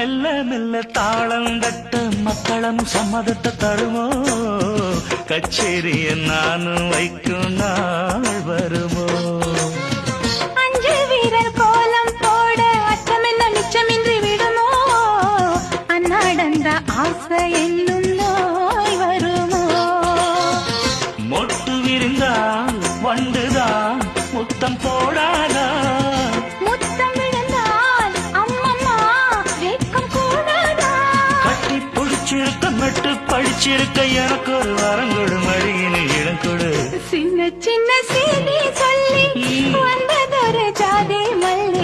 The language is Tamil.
மெல்ல மெல்ல தாளம் தட்ட மக்களும் சம்மதத்தை தருமோ கச்சேரிய நானும் வைக்கும் நாள் வருமோ அஞ்சு வீரர் கோலம் போட அச்சம் என்ன மிச்சமின்றி விடுமோ அந்நாடந்த ஆசை என்னும் நோய் வருமோ மொட்டு விரிந்தால் வண்டுதான் முத்தம் போடாதா முத்தம் விழுந்தால் அம்மம்மா வெட்கம் கூடாதா கட்டி பிடிச்சிருக்க மெட்டு படிச்சிருக்க எனக்கு ஒரு வரங்கொடு மழையினில் இடம் கொடு சின்ன சின்ன செய்தி சொல்லி வந்ததொரு ஜாதி மல்லி